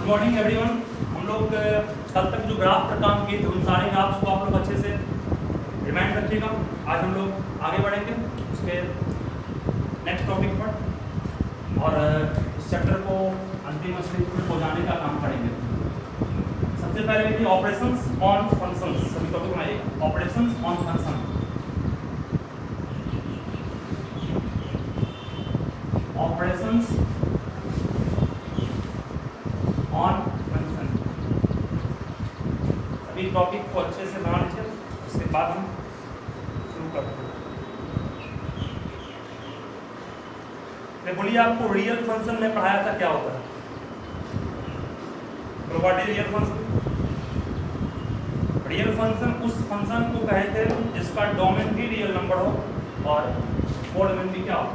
Morning everyone. हम लोग कल तक जो ग्राफ पर काम किए थे उन सारे ग्राफ्स को आप लोग अच्छे से रिमाइंड रखिएगा। आज हम लोग आगे बढ़ेंगे उसके नेक्स्ट टॉपिक पर और इस चैप्टर को अंतिम स्टेज पर पहुंचाने का काम करेंगे। सबसे पहले कि ऑपरेशंस ऑन फंक्शंस, सभी टॉपिक बनाइए। Operations on function, operations on function, सभी टॉपिक को अच्छे से बना लीजिए। उसके बाद हम शुरू करते हैं। बोलिए आपको रियल फंक्शन में पढ़ाया था क्या होता है? What is real function? Real function उस फंक्शन को कहते हैं जिसका डोमेन भी रियल नंबर हो और कोडोमेन भी क्या हो,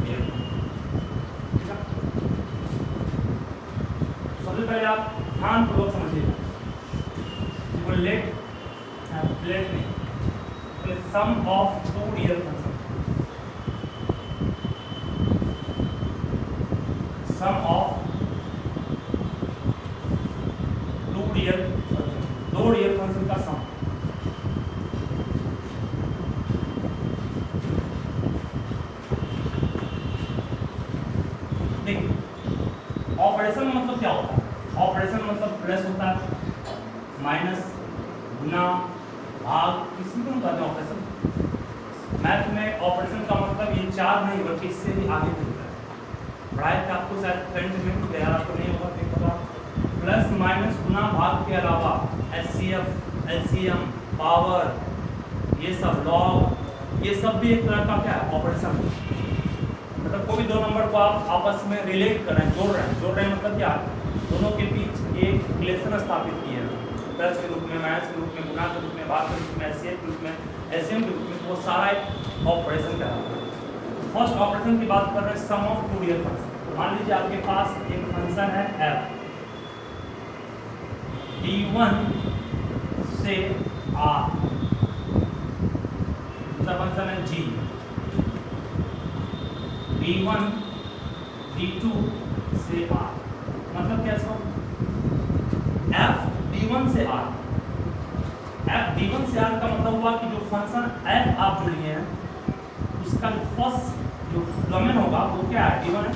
रियल। सबसे पहले आप ध्यानपूर्वक समझिएगा। Let me sum of two real function, sum of two real function, दो रियल फंक्शन का सम। देखिए ऑपरेशन मतलब क्या होता है? ऑपरेशन मतलब प्लस होता है, माइनस, गुना, भाग, किसी को कहते हैं ऑपरेशन। मैथ में ऑपरेशन का मतलब ये चार नहीं बल्कि इससे भी आगे मिलता है। पढ़ाई का आपको शायद फ्रंट में तैयार आपको नहीं होगा, नहीं पता। प्लस माइनस गुना भाग के अलावा एचसीएफ, एलसीएम, पावर, ये सब लॉग, ये सब भी एक तरह का क्या है, ऑपरेशन। मतलब कोई भी दो नंबर को आप आपस में रिलेट कर रहे हैं, जोड़ रहे हैं मतलब क्या, दोनों के बीच एक रिलेशन स्थापित किए हैं। प्लस के रूप में, माइनस के रूप में, गुना के रूप में, भाग के रूप में, एचसीएफ के रूप में, एलसीएम के रूप में, वो सारा एक ऑपरेशन कहलाता है। फर्स्ट ऑपरेशन की बात कर रहे हैं, सम ऑफ टू रियल फंक्शन। मान लीजिए आपके पास एक फंक्शन है f, d1 से r, दूसरा फंक्शन है g, d1 d2 से r। मतलब क्या इसको, f d1 से r, f d1 से r का मतलब हुआ कि जो फंक्शन f आप जो लिए हैं उसका जो फर्स्ट जो डोमेन होगा वो क्या है, d1 है।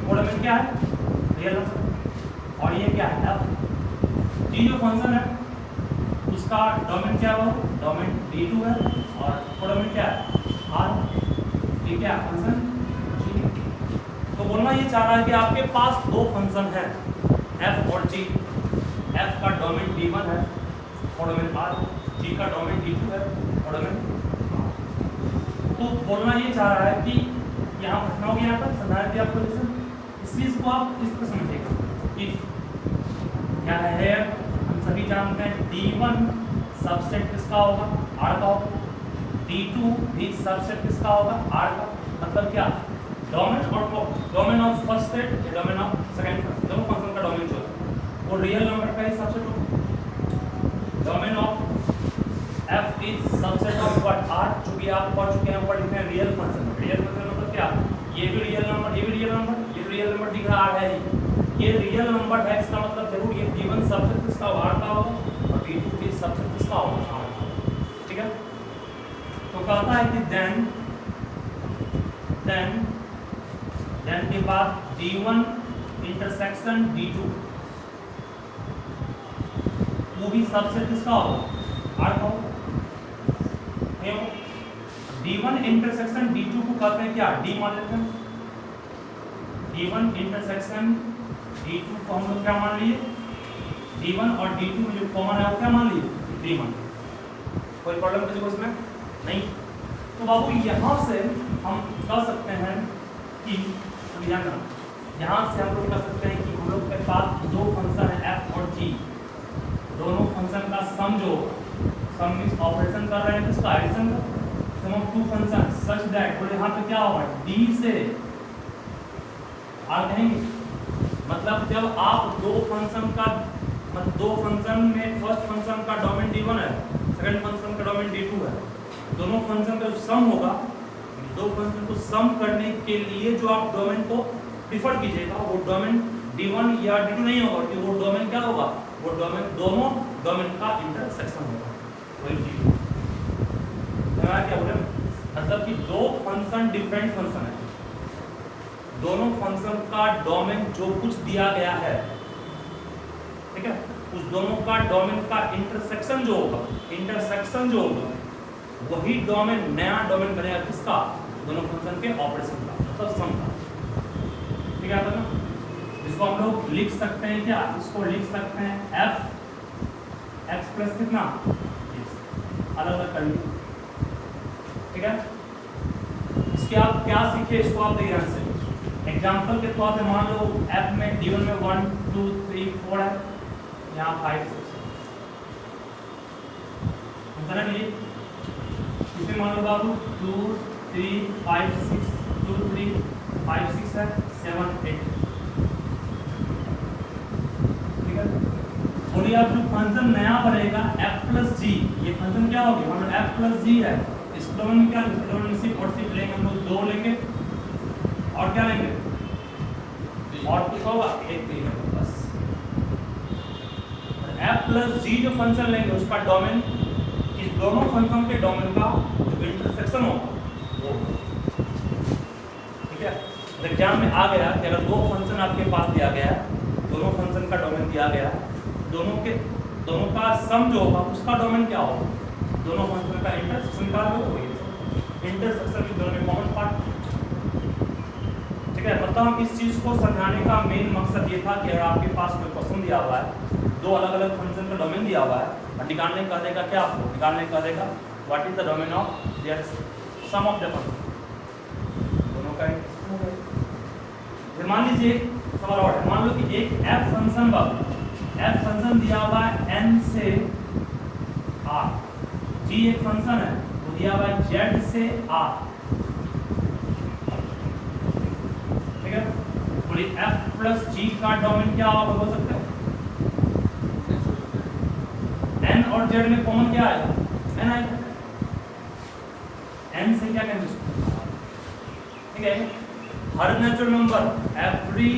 डोमेन क्या है, रियल नंबर। और ये क्या है, f। d जो फंक्शन है उसका डोमेन क्या होगा, डोमेन d2 है और डोमेन क्या है, r। ठीक है, फंक्शन g। तो बोलना ये चाह रहा है कि आपके पास दो फंक्शन हैं f और g। f का डोमेन d1 है और डोमेन r, g का डोमेन d2 है और डोमेन। तो बोलना ये चाह रहा है कि यहाँ घटना होगी, यहाँ पर समझाया दिया आपको। जैसे इस चीज को आप इस तरह समझिएगा कि क्या है, हम सभी जानते हैं d1 सबसेट किसका होगा, r का होगा। d2 भी सबसेट किसका होगा, r का। मतलब क्या, domain of first set, domain of second function, दोनों फंक्शन का डोमेन जो है वो रियल नंबर का ही सबसेट होगा। Domain of f is subset of what, r, जो भी आप पढ़ चुके हैं ऊपर लिखे हैं रियल फंक्शन। रियल फंक्शन मतलब क्या, ये भी रियल नंबर, ये भी रियल नंबर, ये रियल नंबर दिख रहा है, ये रियल नंबर है। इसका मतलब जरूर ये d1 सबसेट किसका, r का होगा और d2 भी सबसेट किसका होगा, r का। ठीक है, तो कहता है कि देन के बाद d1 इंटरसेक्शन d2 वो भी सबसेट किसका होगा, r का होगा। d1 इंटरसेक्शन d2 को कहते हैं क्या, d मान लेते हैं। d1 इंटरसेक्शन d2 को हम लोग क्या मान लिए, d1 और d2 में जो कॉमन है वो क्या मान लिए, d1। कोई प्रॉब्लम किसी को इसमें नहीं? तो बाबू यहाँ से हम कह सकते हैं कि यहाँ से हम लोग कह सकते हैं कि हम लोग के पास दो फंक्शन है f और g, दोनों फंक्शन का सम जो सम मींस ऑपरेशन कर रहे हैं किसका, एडिशन का। Sum of two function such that, और यहाँ पे क्या होगा, d से r कहेंगे। मतलब जब आप दो फंक्शन का, मतलब दो फंक्शन में फर्स्ट फंक्शन का डोमेन d1 है, सेकंड फंक्शन का डोमेन d2 है, दोनों फंक्शन का जो सम होगा, दो फंक्शन को सम करने के लिए जो आप डोमेन को प्रिफर कीजिएगा वो डोमेन D1 या D2 नहीं होगा, कि वो डोमेन क्या होगा, वो डोमेन दोनों डोमेन का इंटरसेक्शन होगा, वही चीज क्या बोले, मतलब कि दो फंक्शन डिफरेंट फंक्शन है, दोनों फंक्शन का डोमेन जो कुछ दिया गया है, ठीक है, उस दोनों का डोमेन का इंटरसेक्शन जो होगा, वही डोमेन नया डोमेन बनेगा किसका, दोनों फंक्शन के ऑपरेशन का, मतलब सम का, ठीक है ना। इसको हम लोग लिख सकते हैं क्या, इसको लिख सकते हैं f x प्लस कितना, अलग अलग कर लीजिए, ठीक है। इसके आप क्या सीखे, इसको आप देखिए ध्यान से। एग्जाम्पल के तौर पे मान लो f में D1 में 1 2 3 4 है, यहाँ 5 6 समझना नहीं, इसमें मान लो बाबू 2 3 5 6 2 3 5 6 है 7 8, ठीक है। और ये आप जो फंक्शन नया बनेगा f प्लस जी, ये फंक्शन क्या होगी, मान लो f प्लस जी है, इस डोमेन में क्या डोमेन में सिर्फ और सिर्फ लेंगे हम लोग 2 लेंगे, और क्या लेंगे, और कुछ होगा 1 लेंगे बस। f प्लस जी जो फंक्शन लेंगे उसका डोमेन इस दोनों फंक्शन के डोमेन का जो इंटरसेक्शन होगा वो, ठीक है। एग्जाम में आ गया कि अगर दो फंक्शन आपके पास दिया गया है, दोनों फंक्शन का डोमेन दिया गया है, दोनों का सम जो होगा उसका डोमेन क्या होगा, दोनों फंक्शन का इंटरसेक्शन का जो होगा, इंटरसेक्शन के दोनों में कॉमन पार्ट, ठीक है। मतलब इस चीज को समझाने का मेन मकसद ये था कि अगर आपके पास कोई क्वेश्चन दिया हुआ है, दो अलग अलग फंक्शन का डोमेन दिया हुआ है, और निकालने का देगा क्या, आपको निकालने का देगा what is the domain of their sum of the function, दोनों का। मान लीजिए सवाल और है, मान लो कि एक f फंक्शन दिया हुआ है n से r, g एक फंक्शन है वो दिया हुआ है z से r, ठीक है। बोलिए f प्लस g का डोमेन क्या होगा, बोल सकते हो, n और z में कॉमन क्या आएगा, n आएगा, n से क्या कहेंगे, ठीक है। हर natural number, every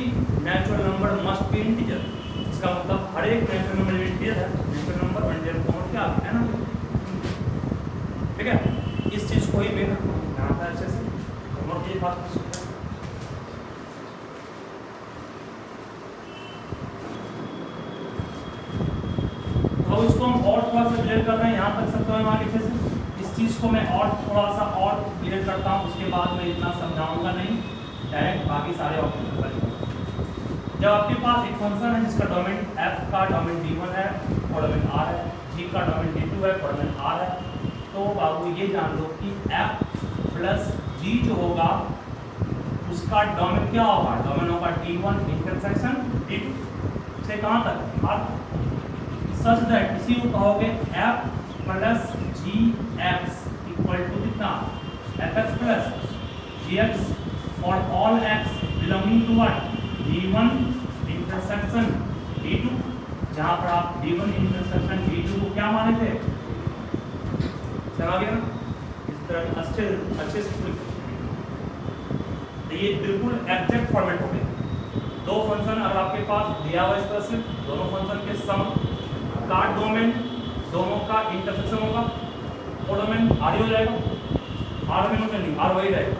natural number must be integer, इसका मतलब हर एक नेचुरल नंबर इंटीजर है, नेचुरल नंबर और इंटीजर कॉमन क्या है ना, ठीक है। इस चीज को ही मैं ध्यान था अच्छे से, और ये बात तो इसको हम और थोड़ा सा क्लियर कर रहे हैं, यहाँ तक सब तो आगे से इस चीज को मैं और थोड़ा सा और क्लियर करता हूँ, उसके बाद मैं इतना समझाऊंगा नहीं, डायरेक्ट बाकी सारे ऑप्शन पर। जब आपके पास एक फंक्शन है जिसका डोमेन f का डोमेन d1 है और डोमेन r है, g का डोमेन d2 है और डोमेन r है, तो बाबू ये जान लो कि f प्लस g जो होगा उसका डोमेन क्या होगा, डोमेन होगा d1 इंटरसेक्शन d2 से कहाँ तक, r, सच दैट इसी को कहोगे f plus gx equal to कितना, fx plus gx for all x belonging to what, d1 intersection d2, जहां पर आप d1 intersection d2 को क्या माने थे, समझ गया ना, इस तरह अच्छे से ये बिल्कुल एग्जैक्ट फॉर्मेट हो गया। दो फंक्शन अगर आपके पास दिया हुआ इस तरह से, दोनों फंक्शन के सम का डोमेन दोनों का इंटरसेक्शन होगा, वो डोमेन r हो जाएगा, r में नहीं, r वही रहेगा,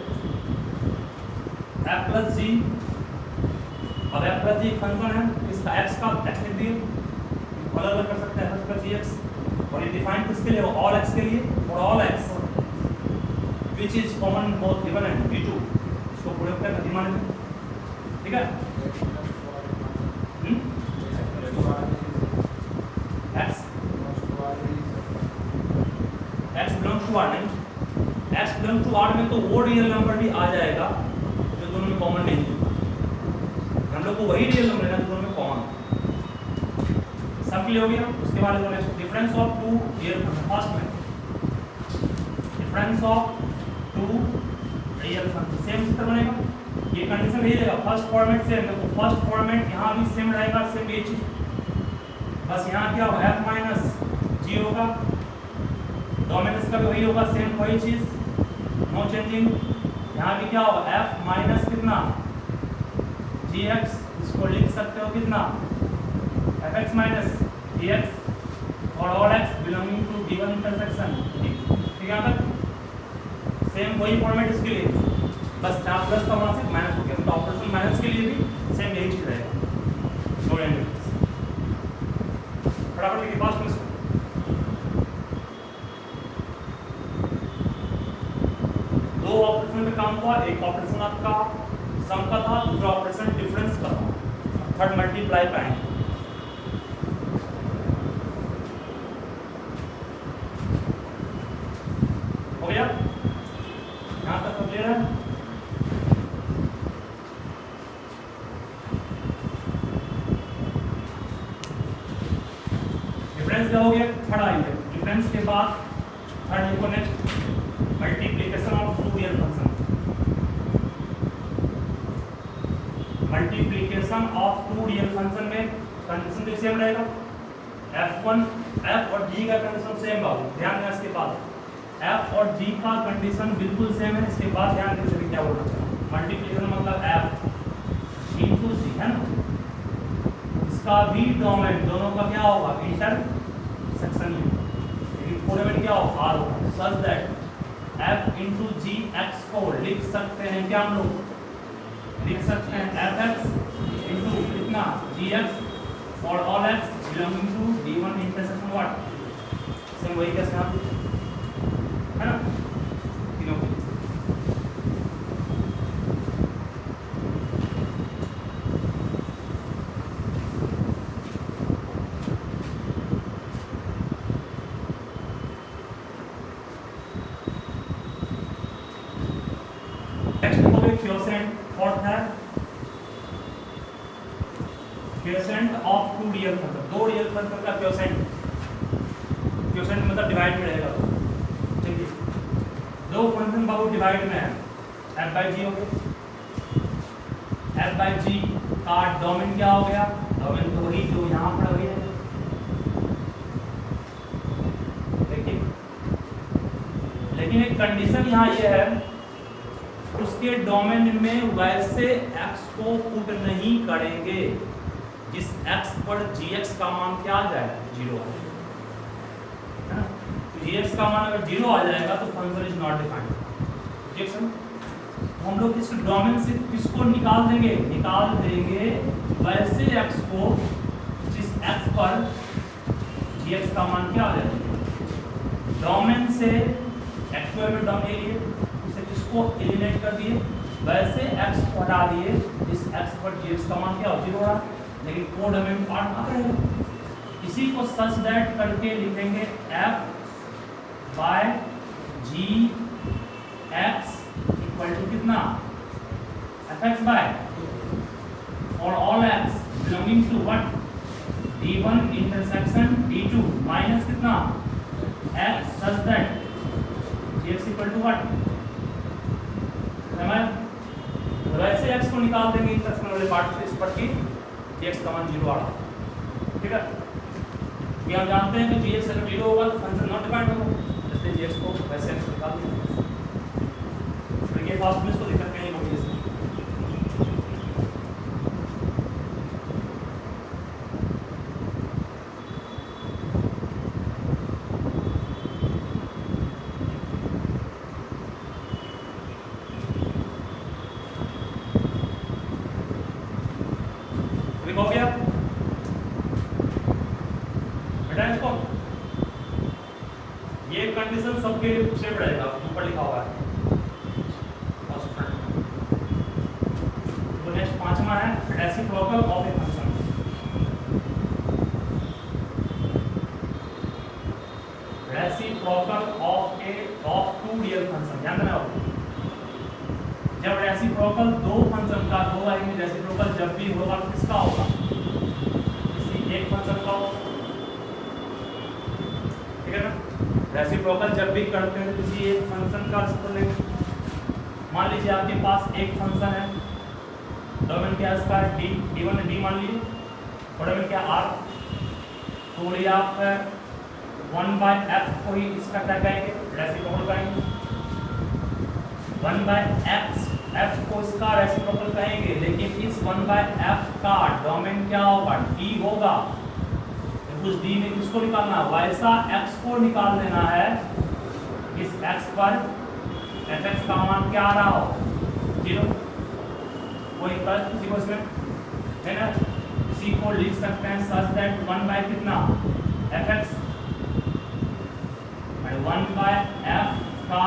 f प्लस g, अब f प्लस g फंक्शन है, इसका x का x लिख दिए, अलग अलग कर सकते हैं f प्लस gx, और ये डिफाइन किसके लिए, ऑल x के लिए, और all x which is common both given and d2, इसको पूरे कर दिया माने, ठीक है। x बिलोंग टू r नहीं, x बिलोंग टू r में तो वो रियल नंबर भी आ जाएगा जो दोनों में कॉमन नहीं है, हम लोग को वही रियल नंबर लेना जो दोनों में कॉमन, सब क्लियर हो गया। उसके बाद difference of two real, first में difference of two real function same चित्र बनेगा, ये कंडीशन यही रहेगा, फर्स्ट फॉर्मेट सेम, तो फर्स्ट फॉर्मेट यहाँ भी सेम रहेगा, सेम ये चीज, बस यहाँ क्या होगा f माइनस g होगा, डोमेन इसका भी वही होगा, सेम वही चीज, नो चेंजिंग, यहाँ भी क्या होगा f माइनस कितना gx इसको लिख सकते हो कितना fx माइनस dx और all x belonging to d1 intersection, ठीक है यहाँ तक सेम वही फॉर्मेट इसके लिए, बस जहाँ प्लस था वहाँ से माइनस हो गया, तो ऑपरेशन माइनस के लिए भी सेम यही चीज़ रहेगा। दो एलिमेंट्स फटाफट लिखिए पास में इसको। दो ऑपरेशन में काम हुआ, एक ऑपरेशन आपका सम का था, दूसरा ऑपरेशन डिफरेंस का था, थर्ड मल्टीप्लाई पे आएंगे। हो गया यहाँ तक क्लियर है? डिफरेंस क्या हो गया? थर्ड आएंगे। डिफरेंस के बाद थर्ड लिखो next, multiplication of two real function. Multiplication of two real function में कंडीशन तो सेम रहेगा, f1 f और g का कंडीशन सेम बाबू, ध्यान देना। इसके बाद f और g का कंडीशन बिल्कुल सेम है। इसके बाद ध्यान देना सभी क्या बोलना चाहिए, मल्टीप्लिकेशन मतलब f इंटू g है ना, इसका भी डोमेन दोनों का क्या होगा इंटरसेक्शन में, लेकिन फॉर्मेट क्या होगा r होगा, such that f into G X को लिख सकते हैं क्या हम लोग, लिख सकते हैं एफ एक्स इंटू कितना g x for all x belonging to d1 intersection what, same वही कैसे आप है ना तीनों को। नेक्स्ट हो गया क्वोशिएंट, फोर्थ है quotient of two real function, दो रियल फंक्शन का क्वोशिएंट, क्वोशिएंट मतलब डिवाइड में रहेगा, ठीक है। दो फंक्शन बाबू डिवाइड में है, f बाई जी हो गया, f बाई जी का डोमेन क्या हो गया, डोमेन तो वही जो यहाँ पर वही है, देखिए। लेकिन एक कंडीशन यहाँ ये है, उसके डोमेन में वैसे x को पुट नहीं करेंगे जिस x पर gx का मान क्या आ जाए, जीरो आ जाए, है ना। तो gx का मान अगर जीरो आ जाएगा तो function is not defined, objection. हम लोग इस डोमेन से किसको निकाल देंगे, निकाल देंगे वैसे x को जिस x पर gx का मान क्या आ जाए, डोमेन से एक्चुअल में डोमेन ले लिए, को एलिमिनेट कर दिए, वैसे x को हटा दिए, इस x पर gx का मान क्या हो, जीरो रहा, लेकिन कोड हमें पार्ट आ रहेगा। इसी को सच दैट करके लिखेंगे f by G X equal to कितना, fx by for all x belonging to what, d1 intersection d2 minus कितना x such that gx equal to what, वैसे x को निकाल देंगे इंटरसेक्शन वाले पार्ट से, इस पर की gx का मान जीरो आ रहा, ठीक है। ये हम जानते हैं कि gx अगर जीरो होगा तो फंक्शन नॉट डिफाइंड होगा, इसलिए gx को वैसे x को निकाल देंगे। इसलिए फास्ट में इसको दिक्कत नहीं होगी इसमें। हो गया बेटा, इसको ये कंडीशन सबके लिए सेम रहेगा, ऊपर लिखा हुआ है। तो नेक्स्ट पांचवा है reciprocal of a function. Reciprocal of two real function, ध्यान देना। जब रेसिप्रोकल दो फंक्शन का, दो आएंगे रेसिप्रोकल जब भी होगा तो किसका होगा, किसी एक फंक्शन का होगा, ठीक है ना। रेसिप्रोकल जब भी करते हैं किसी एक फंक्शन का रेसिप्रोकल लेंगे। मान लीजिए आपके पास एक फंक्शन है, डोमेन क्या है इसका, d1 d मान लीजिए, और डोमेन क्या r, तो ये आप 1/f को ही इसका क्या कहेंगे, रेसिप्रोकल कहेंगे। 1/x f को इसका रेसिप्रोकल कहेंगे, लेकिन इस 1/f का डोमेन क्या होगा, d होगा। उस d में किसको निकालना है, वैसा x को निकाल देना है इस x पर fx का मान क्या आ रहा हो, 0। वही प्लस इसी को इसमें है ना, इसी को लिख सकते हैं सच दैट 1 कितना fx 1/f का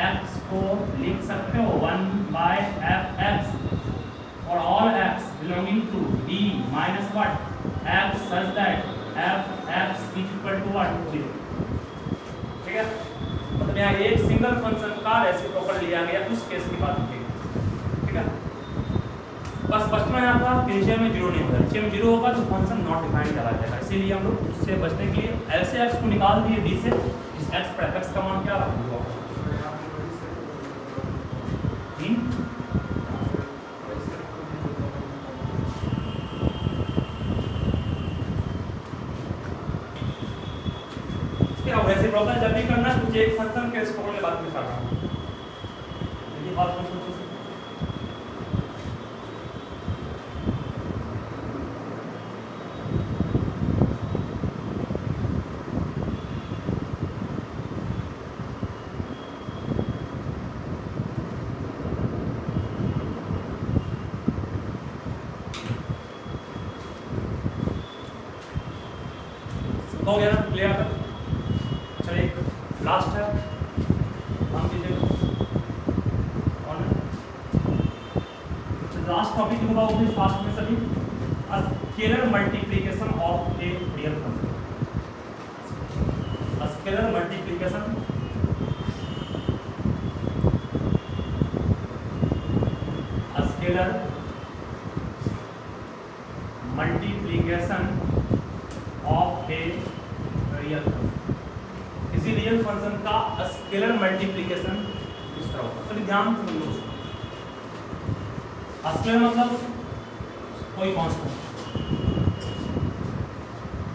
x को लिख सकते हो 1/fx और all x belonging to d minus what x such that fx is equal to what 0। ठीक है, मतलब यहाँ एक सिंगल फंक्शन का रेसिप्रोकल लिया गया, उस केस की बात की। ठीक है, बस बचना यहाँ था कि नीचे में 0 नहीं होगा, नीचे में 0 होगा तो फंक्शन नॉट डिफाइंड करा जाएगा। इसीलिए हम लोग उससे बचने के लिए ऐसे x को निकाल दिए d से, इस x पर fx का मान क्या रखा, वैसे प्रॉब्लम जब भी करना है मुझे एक फंक्शन के स्कोर के बात में करना है, ये बात को सोचो। हो गया ना क्लियर? चलिए लास्ट है, हम लास्ट टॉपिक होगा वो फास्ट में सभी, scalar multiplication of a real function. Scalar multiplication scalar multiplication of a real function. किसी रियल फंक्शन का स्केलर मल्टीप्लिकेशन इस तरह होगा, सभी ध्यान से समझो। स्केलर मतलब कोई कांस्टेंट,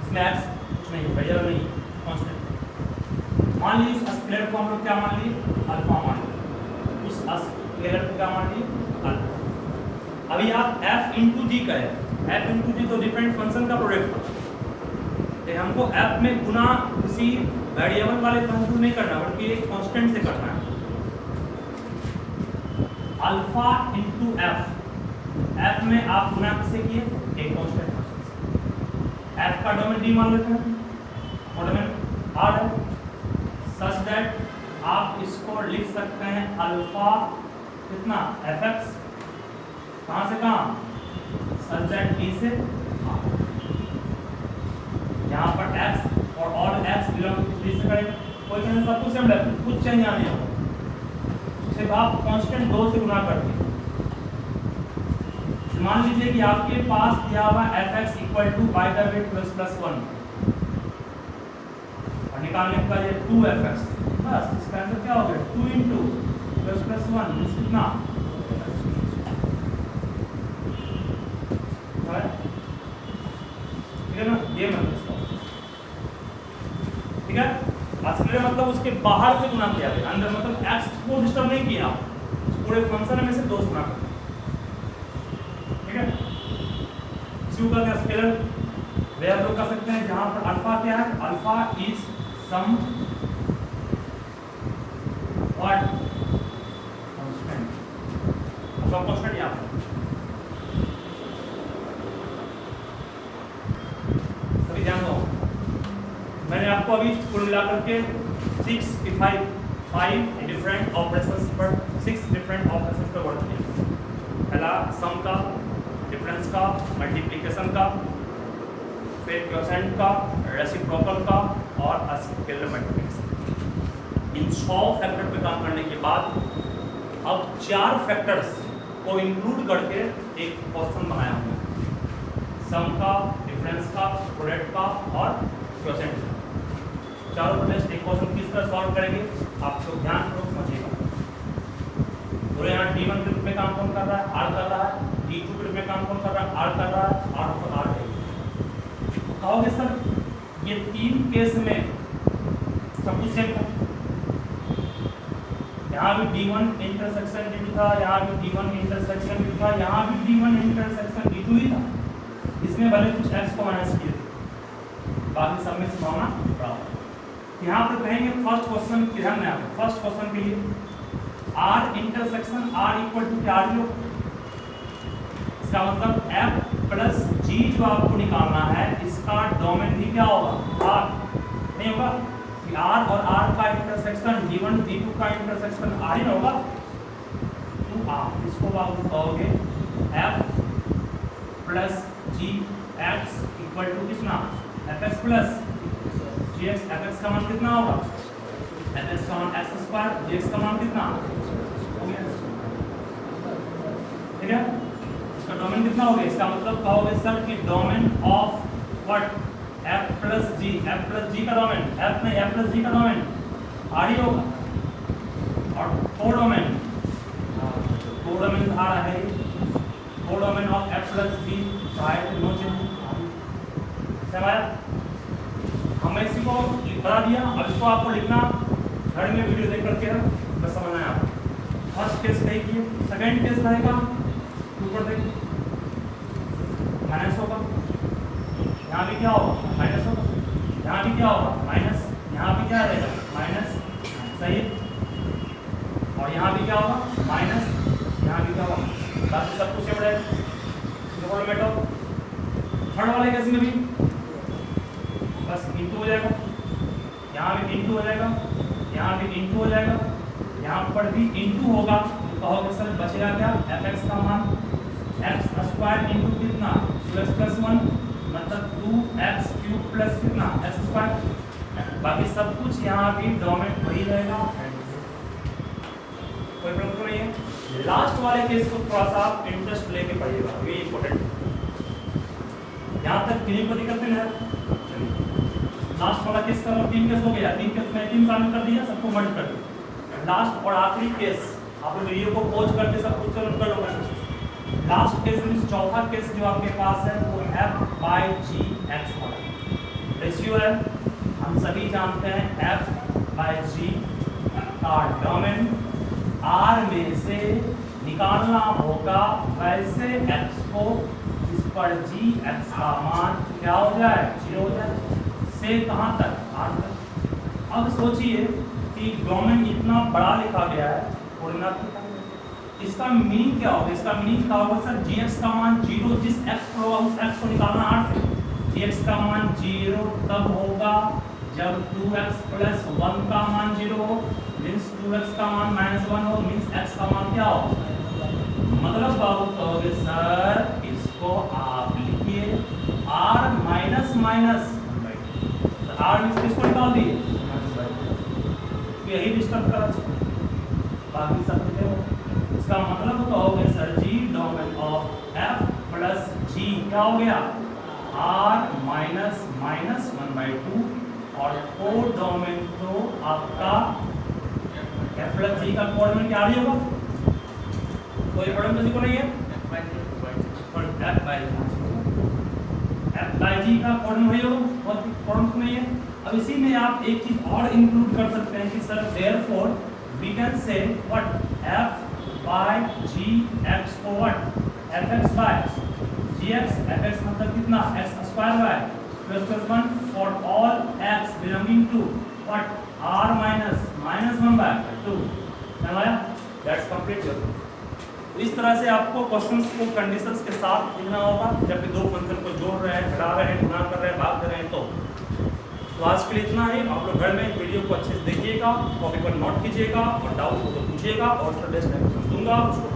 इसमें x कुछ नहीं भैया नहीं, कांस्टेंट। मान लीजिए उस स्केलर को हम लोग क्या मान लिए, अल्फा मान लिए, उस स्केलर को क्या मान लिए, अल्फा। अभी आप f इंटू जी करें, f इंटू जी तो डिफरेंट फंक्शन का प्रोडक्ट होता है, हमको f में गुना किसी वेरिएबल वाले फंक्शन नहीं करना बल्कि एक कांस्टेंट से करना है। अल्फा इंटू एफ, एफ में आप गुना किससे किए, एक कांस्टेंट फंक्शन से। एफ का डोमेन डी मान लेते हैं, डोमेन आर है, सच दैट आप इसको लिख सकते हैं अल्फा कितना एफ एक्स, कहाँ से कहाँ, सच दैट डी से आर। यहाँ पर x और all x belong to D से करेंगे, कोई कहने सब कुछ सेम रहेगा, कुछ चेंज यहाँ नहीं होगा, सिर्फ आप कांस्टेंट 2 से गुना करते हैं। मान लीजिए कि आपके पास दिया हुआ fx equal to by the way ++1 और निकालने का ये 2fx, बस इसका आंसर क्या हो गया 2 इंटू ++1 कितना, ठीक है ना, ये मतलब ठीक है। स्केलर मतलब उसके बाहर से गुना किया गया, अंदर मतलब x को डिस्टर्ब नहीं किया, पूरे फंक्शन में से 2 गुना कर, ठीक है। इसी का क्या स्केलर वे हम लोग कर सकते हैं जहां पर अल्फा क्या है, alpha is somewhat constant, alpha constant यहां पर सभी ध्यान दो। मैंने आपको अभी कुल मिलाकर के 5 डिफरेंट ऑपरेशंस पर 6 डिफरेंट ऑपरेशंस पर वर्क किया। पहला सम का, डिफरेंस का, मल्टीप्लिकेशन का, फिर क्वोशेंट का, रेसिप्रोकल का और स्केलर मल्टीप्लिकेशन। इन 100 फैक्टर पे काम करने के बाद अब 4 फैक्टर्स को इंक्लूड करके एक क्वेश्चन बनाया हमने, सम का, डिफरेंस का, प्रोडक्ट का और क्वोशेंट का। चारों टेस्ट एक क्वेश्चन किस तरह सॉल्व करेंगे आप लोग ध्यानपूर्वक समझिएगा। तो यहाँ D1 ग्रुप में काम कौन कर रहा है, R कर रहा है, D2 ग्रुप में काम कौन कर रहा है, R कर रहा है, R ऊपर R है। कहोगे सर ये 3 केस में सब कुछ सेम था, यहाँ भी D1 इंटरसेक्शन D2 था, यहाँ भी D1 इंटरसेक्शन D2 था, यहाँ भी D1 इंटरसेक्शन D2 ही था। इसमें भले कुछ x को माइनस किए थे, बाकी सब में संभावना बराबर। यहाँ पर कहेंगे फर्स्ट क्वेश्चन की ध्यान में, फर्स्ट क्वेश्चन के लिए R intersection R equal to क्या लो, इसका मतलब F प्लस G जो आपको निकालना है इसका डोमेन भी क्या होगा R नहीं होगा, R और R का इंटरसेक्शन D1 D2 का इंटरसेक्शन R ही होगा, तो आप इसको आप कहोगे F plus G X equal to कितना Fx प्लस Gx। Fx का मान कितना होगा, Fx का मान x स्क्वायर, Gx का मान कितना हो गया, ठीक है। इसका डोमेन कितना हो गया, इसका मतलब कहोगे सर कि domain of what F plus G, F plus G का डोमेन F नहीं F प्लस G का डोमेन R ही होगा, और कोडोमेन आ रहा है, codomain of F plus G है नो चेंज। समझाया, हमने इसी को बता दिया, अब इसको आपको लिखना घर में वीडियो देख करके बस समझना है आपको। फर्स्ट केस कही किए, सेकंड केस रहेगा ऊपर देखिए माइनस होगा, यहाँ भी क्या होगा माइनस होगा, यहाँ भी क्या होगा माइनस, यहाँ भी क्या रहेगा माइनस, सही है, और यहाँ भी क्या होगा माइनस, यहाँ भी क्या होगा, बाकी सब कुछ सेम रहेगा। थर्ड वाले केस में भी बस इंटू हो जाएगा, यहाँ भी इंटू हो जाएगा, यहाँ भी इंटू हो जाएगा, यहाँ पर भी इंटू होगा, तो कहोगे सर बचेगा क्या Fx का मान x स्क्वायर इंटू कितना 2x प्लस 1 मतलब 2x क्यूब प्लस कितना x स्क्वायर, बाकी सब कुछ यहाँ भी डोमेन वही रहेगा, कोई प्रॉब्लम तो नहीं है। लास्ट वाले केस को थोड़ा सा आप इंटरेस्ट लेके पढ़िएगा, ये इंपॉर्टेंट, यहाँ तक किन्हीं को दिक्कत नहीं है। लास्ट वाला केस का 3 केस हो गया, 3 केस में 3 शामिल कर दिया, सबको मर्ज कर दिया। लास्ट और आखिरी केस आप वीडियो को पॉज करके सब कुछ कर लो। लास्ट केस में चौथा केस जो आपके पास है वो F बाय G X वाला रेशियो है, हम सभी जानते हैं F बाय G का डोमेन R में से निकालना होगा, वैसे X को इस पर G X का मान क्या हो जाए 0 हो जाए, से कहाँ तक R तक। अब सोचिए कि डोमेन इतना बड़ा लिखा गया है और इसका मीनिंग क्या होगा, इसका मीनिंग क्या होगा सर Gx का मान 0, जिस x को उस x को निकालना R से, Gx का मान 0 तब होगा जब 2x प्लस 1 का मान 0 हो, मीन्स 2x का मान -1 हो, मीन्स x का मान क्या हो, मतलब बाबू कहोगे सर इसको आप लिखिए R माइनस माइनस R में इसको निकाल दिए, यही डिस्टर्ब कर बाकी सब लिखे हो। इसका मतलब कहोगे sir ji domain of F plus G क्या हो गया R माइनस माइनस 1/2, और कोड डोमेन तो आपका F प्लस G का कोड डोमेन क्या होगा, कोई प्रॉब्लम किसी को नहीं है, F बाय G का कोड डोमेन वही होगा, बहुत प्रॉब्लम नहीं है। अब इसी में आप एक चीज और इंक्लूड कर सकते हैं कि sir therefore we can say what F by Gx को what Fx by Gx, Fx मतलब कितना x square by plus 1 for all x belonging to what R minus -1 by 2, समझाया, that's complete। इस तरह से आपको क्वेश्चंस को कंडीशंस के साथ लिखना होगा जब भी दो फंक्शन को जोड़ रहे हैं, घटा रहे हैं, गुणा कर रहे हैं, भाग कर रहे हैं। तो आज के लिए इतना ही। आप लोग घर में वीडियो को अच्छे से देखिएगा, कॉपी पर नोट कीजिएगा और डाउट हो तो पूछिएगा, और उसका बेस्ट मैं दूंगा उसको